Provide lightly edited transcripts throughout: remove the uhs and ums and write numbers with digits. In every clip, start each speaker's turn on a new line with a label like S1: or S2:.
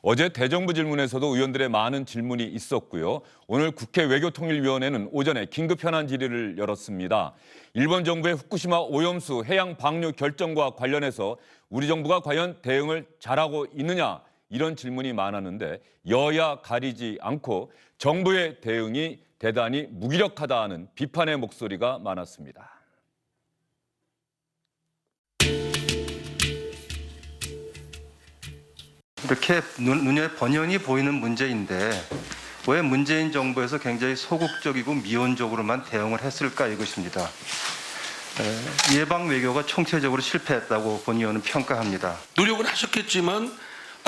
S1: 어제 대정부 질문에서도 의원들의 많은 질문이 있었고요. 오늘 국회 외교통일위원회는 오전에 긴급 현안 질의를 열었습니다. 일본 정부의 후쿠시마 오염수 해양 방류 결정과 관련해서 우리 정부가 과연 대응을 잘하고 있느냐 이런 질문이 많았는데 여야 가리지 않고 정부의 대응이 대단히 무기력하다는 비판의 목소리가 많았습니다.
S2: 이렇게 눈에 번연히 보이는 문제인데 왜 문재인 정부에서 굉장히 소극적이고 미온적으로만 대응을 했을까 이것입니다. 예방 외교가 총체적으로 실패했다고 본 의원은 평가합니다.
S3: 노력은 하셨겠지만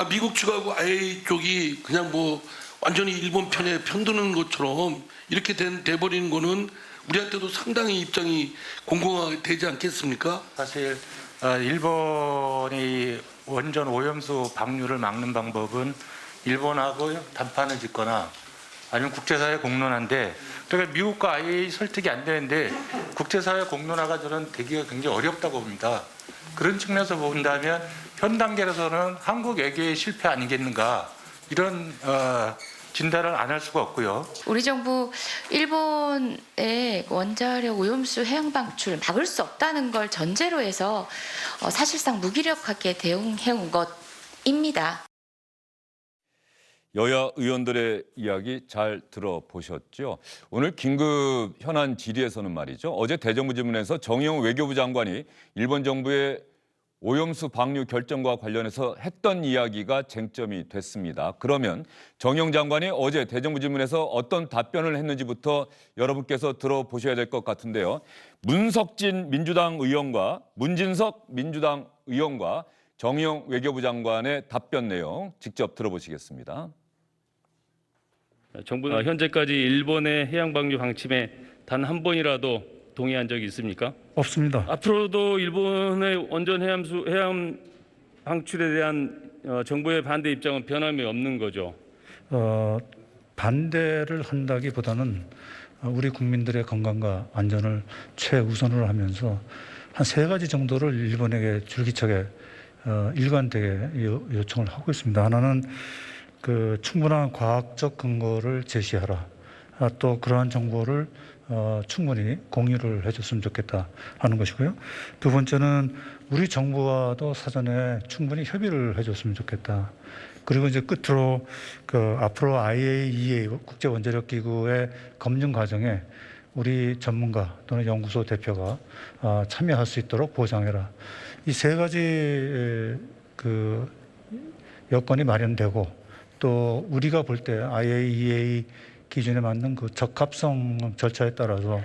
S3: 미국 측하고 IA 쪽이 그냥 뭐 완전히 일본 편에 편드는 것처럼 이렇게 돼버리는 거는 우리한테도 상당히 입장이 공공하게 되지 않겠습니까?
S4: 사실 일본이 원전 오염수 방류를 막는 방법은 일본하고 담판을 짓거나 아니면 국제사회 공론화인데 그러니까 미국과 IAEA 설득이 안 되는데 국제사회 공론화가 저는 되기가 굉장히 어렵다고 봅니다. 그런 측면에서 본다면 현 단계에서는 한국 외교의 실패 아니겠는가 이런 진단을 안 할 수가 없고요.
S5: 우리 정부 일본의 원자력 오염수 해양 방출 막을 수 없다는 걸 전제로 해서 사실상 무기력하게 대응해온 것입니다.
S1: 여야 의원들의 이야기 잘 들어보셨죠? 오늘 긴급 현안 질의에서는 말이죠. 어제 대정부 질문에서 정의용 외교부 장관이 일본 정부의 오염수 방류 결정과 관련해서 했던 이야기가 쟁점이 됐습니다. 그러면 정의용 장관이 어제 대정부 질문에서 어떤 답변을 했는지부터 여러분께서 들어보셔야 될 것 같은데요. 문석진 민주당 의원과 문진석 민주당 의원과 정의용 외교부 장관의 답변 내용 직접 들어보시겠습니다.
S6: 정부는 현재까지 일본의 해양 방류 방침에 단 한 번이라도 동의한 적이 있습니까?
S7: 없습니다.
S6: 앞으로도 일본의 원전 해양 방출에 대한 정부의 반대 입장은 변함이 없는 거죠.
S7: 반대를 한다기보다는 우리 국민들의 건강과 안전을 최우선으로 하면서 한 3가지 정도를 일본에게 줄기차게 일관되게 요청을 하고 있습니다. 하나는 충분한 과학적 근거를 제시하라. 또 그러한 정보를 충분히 공유를 해줬으면 좋겠다 하는 것이고요. 두 번째는 우리 정부와도 사전에 충분히 협의를 해줬으면 좋겠다. 그리고 이제 끝으로 앞으로 IAEA 국제원자력기구의 검증 과정에 우리 전문가 또는 연구소 대표가 참여할 수 있도록 보장해라. 이 3가지 여건이 마련되고 또 우리가 볼 때 IAEA 기준에 맞는 적합성 절차에 따라서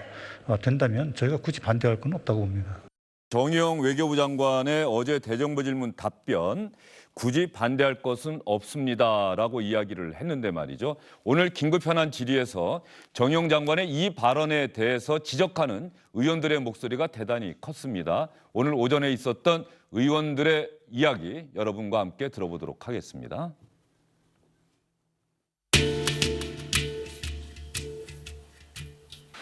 S7: 된다면 저희가 굳이 반대할 건 없다고 봅니다.
S1: 정의용 외교부 장관의 어제 대정부 질문 답변 굳이 반대할 것은 없습니다라고 이야기를 했는데 말이죠. 오늘 긴급 현안 질의에서 정의용 장관의 이 발언에 대해서 지적하는 의원들의 목소리가 대단히 컸습니다. 오늘 오전에 있었던 의원들의 이야기 여러분과 함께 들어보도록 하겠습니다.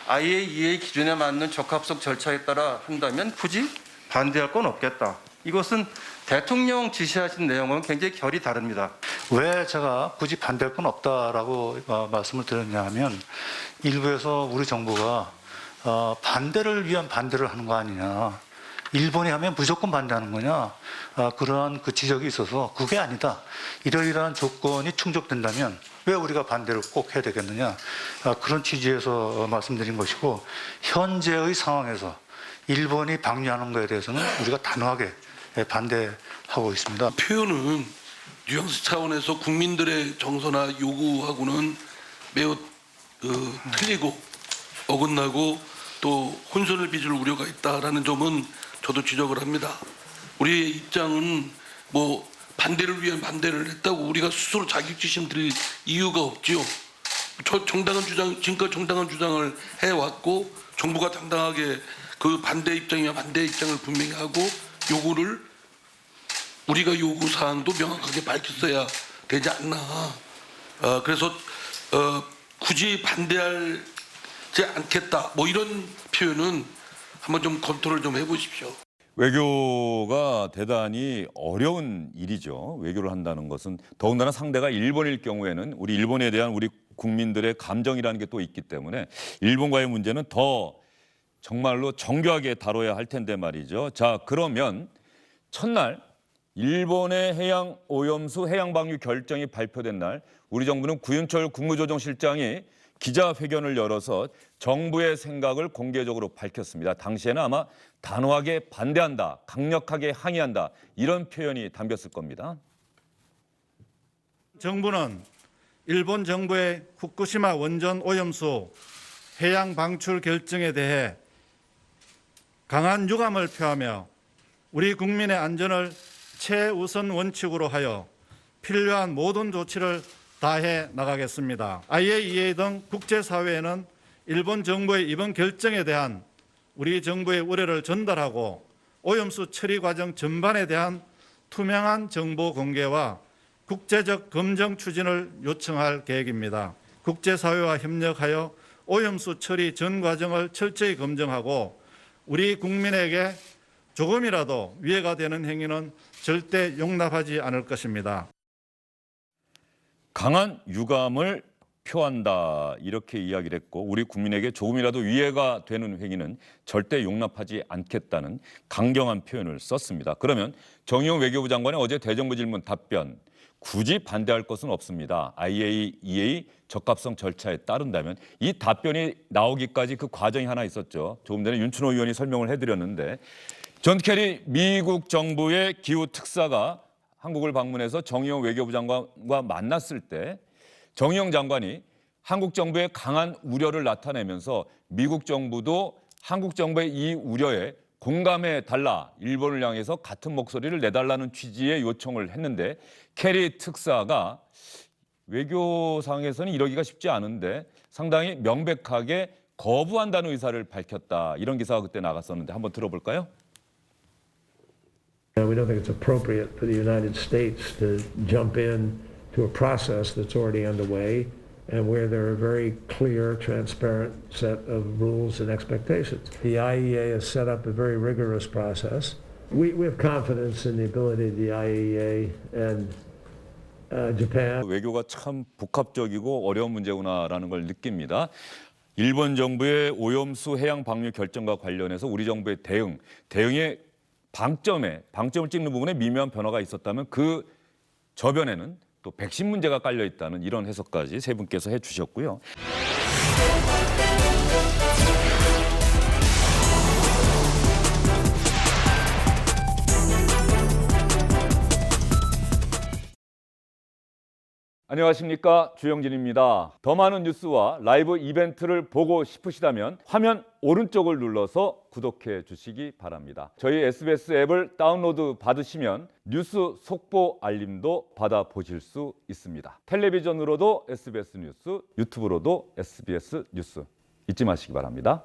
S2: IAEA 기준에 맞는 적합성 절차에 따라 한다면 굳이 반대할 건 없겠다. 이것은 대통령 지시하신 내용은 굉장히 결이 다릅니다.
S7: 왜 제가 굳이 반대할 건 없다라고 말씀을 드렸냐 하면 일부에서 우리 정부가 반대를 위한 반대를 하는 거 아니냐. 일본이 하면 무조건 반대하는 거냐. 그러한 지적이 있어서 그게 아니다. 이러이러한 조건이 충족된다면 왜 우리가 반대를 꼭 해야 되겠느냐. 그런 취지에서 말씀드린 것이고 현재의 상황에서 일본이 방류하는 것에 대해서는 우리가 단호하게 반대하고 있습니다.
S3: 표현은 뉘앙스 차원에서 국민들의 정서나 요구하고는 매우 틀리고 어긋나고 또 혼선을 빚을 우려가 있다라는 점은 저도 지적을 합니다. 우리의 입장은 뭐 반대를 위한 반대를 했다고 우리가 스스로 자격지심 드릴 이유가 없지요. 정당한 주장, 지금까지 정당한 주장을 해왔고 정부가 당당하게 그 반대 입장이면 반대 입장을 분명히 하고 요구를 우리가 요구 사항도 명확하게 밝혔어야 되지 않나. 그래서 굳이 반대하지 않겠다. 뭐 이런 표현은 한번 좀 검토를 좀 해보십시오.
S1: 외교가 대단히 어려운 일이죠. 외교를 한다는 것은 더군다나 상대가 일본일 경우에는 우리 일본에 대한 우리 국민들의 감정이라는 게 또 있기 때문에 일본과의 문제는 더 정말로 정교하게 다뤄야 할 텐데 말이죠. 자, 그러면 첫날 일본의 해양 오염수 해양 방류 결정이 발표된 날 우리 정부는 구윤철 국무조정실장이 기자회견을 열어서 정부의 생각을 공개적으로 밝혔습니다. 당시에는 아마 단호하게 반대한다, 강력하게 항의한다 이런 표현이 담겼을 겁니다.
S8: 정부는 일본 정부의 후쿠시마 원전 오염수 해양 방출 결정에 대해 강한 유감을 표하며 우리 국민의 안전을 최우선 원칙으로 하여 필요한 모든 조치를 다해 나가겠습니다. IAEA 등 국제사회에는 일본 정부의 이번 결정에 대한 우리 정부의 우려를 전달하고 오염수 처리 과정 전반에 대한 투명한 정보 공개와 국제적 검증 추진을 요청할 계획입니다. 국제사회와 협력하여 오염수 처리 전 과정을 철저히 검증하고 우리 국민에게 조금이라도 위해가 되는 행위는 절대 용납하지 않을 것입니다.
S1: 강한 유감을 표한다 이렇게 이야기를 했고 우리 국민에게 조금이라도 위해가 되는 행위는 절대 용납하지 않겠다는 강경한 표현을 썼습니다. 그러면 정의용 외교부 장관의 어제 대정부 질문 답변 굳이 반대할 것은 없습니다. IAEA 적합성 절차에 따른다면 이 답변이 나오기까지 그 과정이 하나 있었죠. 조금 전에 윤춘호 의원이 설명을 해드렸는데 존 케리 미국 정부의 기후 특사가 한국을 방문해서 정의용 외교부 장관과 만났을 때 정의용 장관이 한국 정부의 강한 우려를 나타내면서 미국 정부도 한국 정부의 이 우려에 공감해 달라 일본을 향해서 같은 목소리를 내달라는 취지의 요청을 했는데 케리 특사가 외교상에서는 이러기가 쉽지 않은데 상당히 명백하게 거부한다는 의사를 밝혔다. 이런 기사가 그때 나갔었는데 한번 들어볼까요?
S9: We don't think it's appropriate for the United States to jump in to a process that's already underway and where there are a very clear, transparent set of rules and expectations. The IAEA has set up a very rigorous process. We have confidence in the ability of the IAEA and Japan.
S1: 외교가 참 복합적이고 어려운 문제구나라는 걸 느낍니다. 일본 정부의 오염수 해양 방류 결정과 관련해서 우리 정부의 대응의 방점을 찍는 부분에 미묘한 변화가 있었다면 그 저변에는 또 백신 문제가 깔려 있다는 이런 해석까지 세 분께서 해주셨고요. 안녕하십니까, 주영진입니다. 더 많은 뉴스와 라이브 이벤트를 보고 싶으시다면 화면 오른쪽을 눌러서 구독해 주시기 바랍니다. 저희 SBS 앱을 다운로드 받으시면 뉴스 속보 알림도 받아보실 수 있습니다. 텔레비전으로도 SBS 뉴스, 유튜브로도 SBS 뉴스 잊지 마시기 바랍니다.